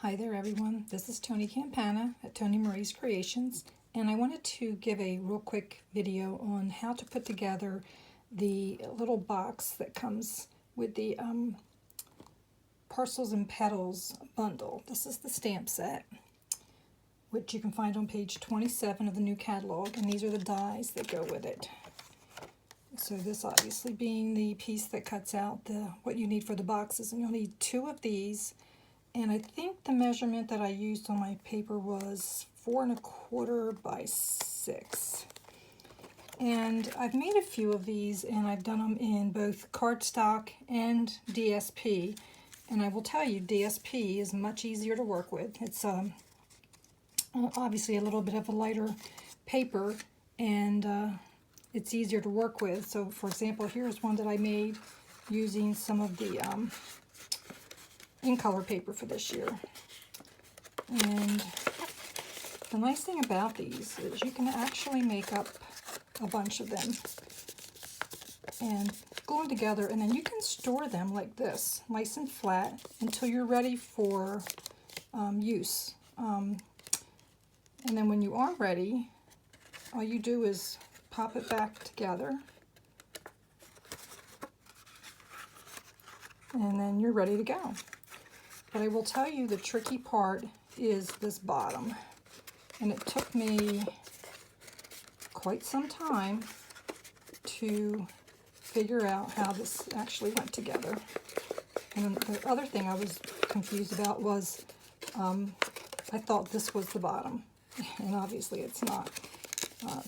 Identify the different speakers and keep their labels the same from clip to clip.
Speaker 1: Hi there everyone, this is Toni Campana at Toni Marie's Creations, and I wanted to give a real quick video on how to put together the little box that comes with the Parcels and Petals bundle. This is the stamp set, which you can find on page 27 of the new catalog, and these are the dies that go with it. So this obviously being the piece that cuts out what you need for the boxes, and you'll need 2 of these. And I think the measurement that I used on my paper was 4 1/4 by 6. And I've made a few of these, and I've done them in both cardstock and DSP. And I will tell you, DSP is much easier to work with. It's obviously a little bit of a lighter paper, and it's easier to work with. So, for example, here's one that I made using some of the in color paper for this year. And the nice thing about these is you can actually make up a bunch of them and glue them together, and then you can store them like this, nice and flat, until you're ready for use. And then when you are ready, all you do is pop it back together, and then you're ready to go. But I will tell you, the tricky part is this bottom. And it took me quite some time to figure out how this actually went together. And the other thing I was confused about was I thought this was the bottom, and obviously it's not.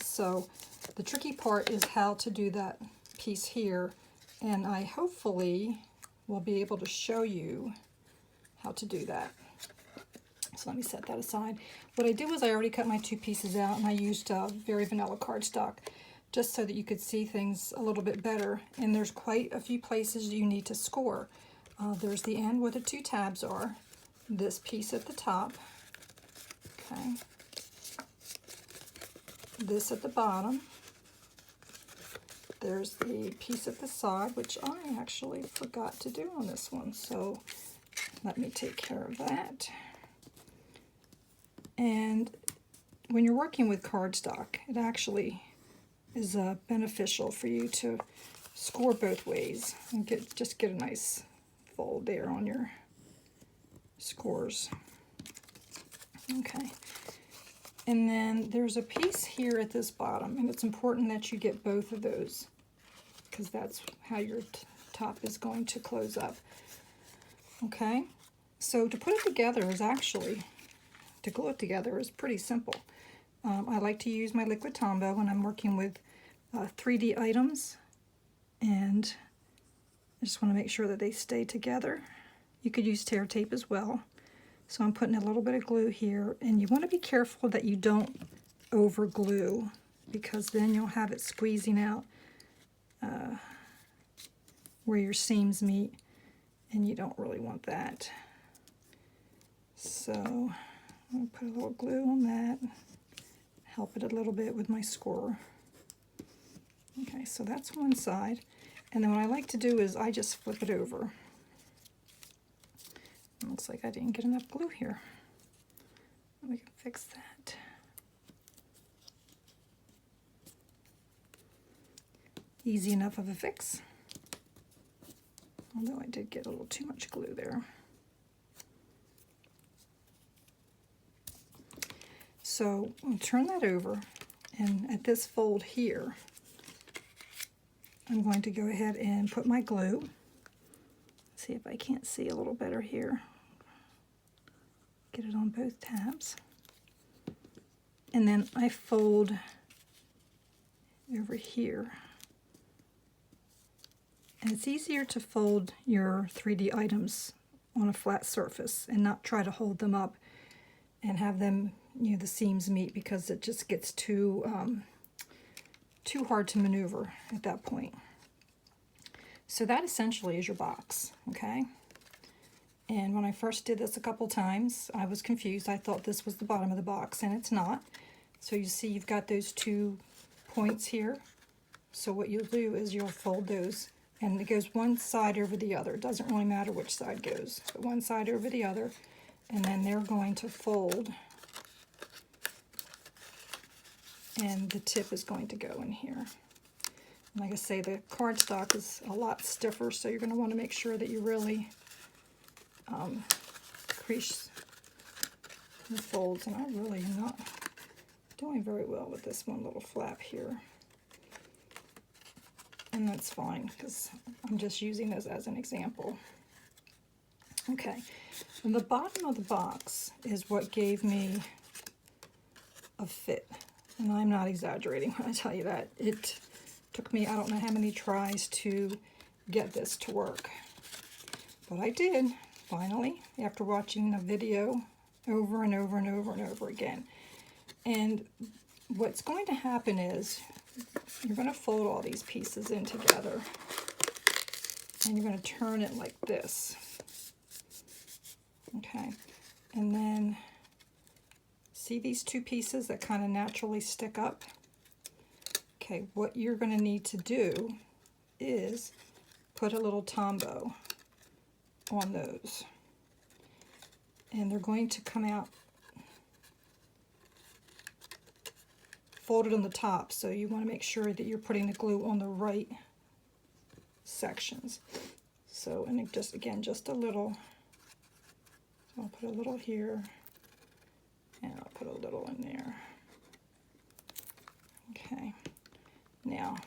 Speaker 1: So the tricky part is how to do that piece here, and I hopefully will be able to show you how to do that. So let me set that aside. What I did was I already cut my 2 pieces out, and I used very vanilla cardstock just so that you could see things a little bit better. And there's quite a few places you need to score. There's the end where the 2 tabs are, this piece at the top, okay, this at the bottom, there's the piece at the side, which I actually forgot to do on this one, so let me take care of that. And when you're working with cardstock, it actually is beneficial for you to score both ways and just get a nice fold there on your scores. Okay. And then there's a piece here at this bottom, and it's important that you get both of those because that's how your top is going to close up. Okay, so to put it together is actually, to glue it together is pretty simple. I like to use my liquid Tombow when I'm working with 3D items, and I just want to make sure that they stay together. You could use tear tape as well. So I'm putting a little bit of glue here, and you want to be careful that you don't over glue, because then you'll have it squeezing out where your seams meet, and you don't really want that. So I'm going to put a little glue on that, help it a little bit with my scorer. Okay, so that's one side. And then what I like to do is I just flip it over. It looks like I didn't get enough glue here. We can fix that. Easy enough of a fix. Although I did get a little too much glue there. So I'll turn that over, and at this fold here, I'm going to go ahead and put my glue. See if I can't see a little better here. Get it on both tabs. And then I fold over here. And it's easier to fold your 3D items on a flat surface and not try to hold them up and have them, the seams meet, because it just gets too hard to maneuver at that point. So that essentially is your box, okay? And when I first did this a couple times, I was confused. I thought this was the bottom of the box, and it's not. So you see you've got those 2 points here. So what you'll do is you'll fold those, and it goes one side over the other. It doesn't really matter which side goes, but one side over the other. and then they're going to fold, and the tip is going to go in here. Like I say, the cardstock is a lot stiffer, so you're going to want to make sure that you really crease the folds, and I really am not doing very well with this one little flap here. And that's fine, because I'm just using this as an example. Okay, and the bottom of the box is what gave me a fit, and I'm not exaggerating when I tell you that. It took me, I don't know how many tries to get this to work, but I did, finally, after watching the video over and over and over and over again. And what's going to happen is, you're going to fold all these pieces in together, and you're going to turn it like this. Okay, and then see these two pieces that kind of naturally stick up? Okay, what you're going to need to do is put a little Tombow on those. And they're going to come out folded on the top, so you want to make sure that you're putting the glue on the right sections. So, and it just, again, just a little. So I'll put a little here, and I'll put a little in there. Okay. Now,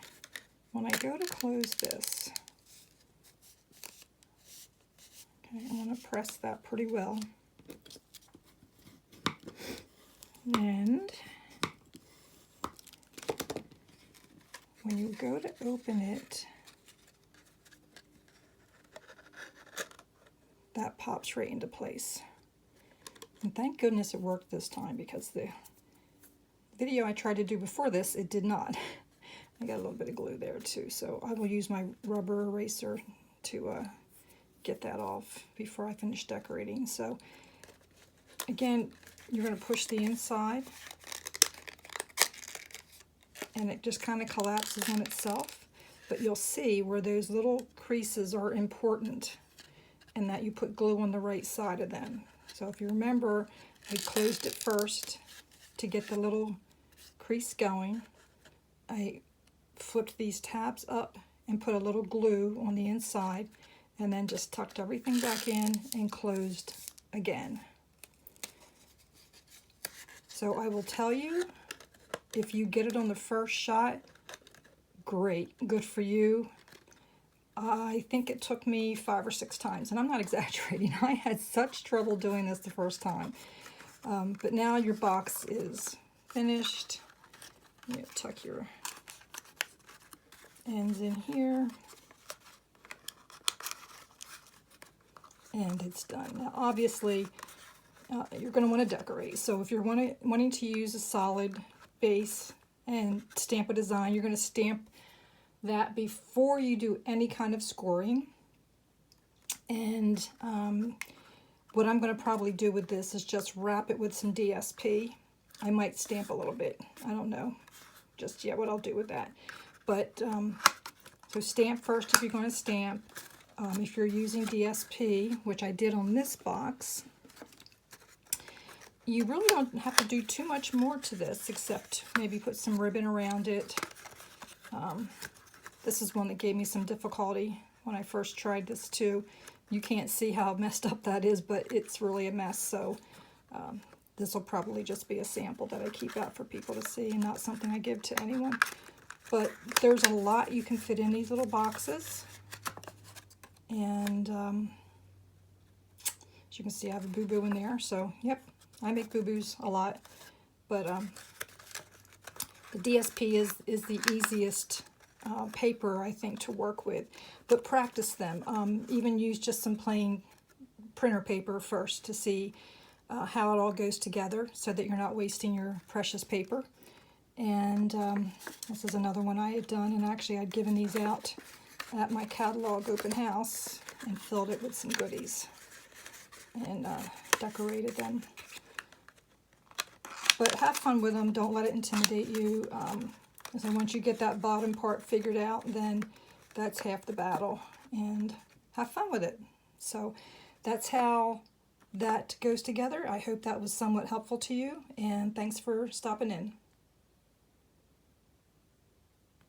Speaker 1: when I go to close this, okay, I'm going to press that pretty well. And when you go to open it, that pops right into place. And thank goodness it worked this time, because the video I tried to do before this, it did not. I got a little bit of glue there too, so I will use my rubber eraser to get that off before I finish decorating. So again, you're going to push the inside, and it just kind of collapses on itself, but you'll see where those little creases are important, and that you put glue on the right side of them. So if you remember, I closed it first to get the little crease going. I flipped these tabs up and put a little glue on the inside, and then just tucked everything back in and closed again. So I will tell you, if you get it on the first shot, great, good for you. I think it took me 5 or 6 times, and I'm not exaggerating. I had such trouble doing this the first time. But now your box is finished. You tuck your ends in here, and it's done. Now, obviously, you're going to want to decorate. So if you're wanting to use a solid base and stamp a design, you're going to stamp that before you do any kind of scoring. And what I'm going to probably do with this is just wrap it with some DSP. I might stamp a little bit. I don't know just yet what I'll do with that. But so stamp first if you're going to stamp. If you're using DSP, which I did on this box, you really don't have to do too much more to this, except maybe put some ribbon around it. This is one that gave me some difficulty when I first tried this too. You can't see how messed up that is, but it's really a mess. So this will probably just be a sample that I keep out for people to see, and not something I give to anyone. But there's a lot you can fit in these little boxes. And as you can see, I have a boo-boo in there. So, yep, I make boo-boos a lot. But the DSP is the easiest paper, I think, to work with. But practice them. Even use just some plain printer paper first to see how it all goes together, so that you're not wasting your precious paper. And this is another one I had done, and actually I'd given these out at my catalog open house and filled it with some goodies and decorated them. But have fun with them. Don't let it intimidate you. So once you get that bottom part figured out, then that's half the battle, and have fun with it. So that's how that goes together. I hope that was somewhat helpful to you, and thanks for stopping in.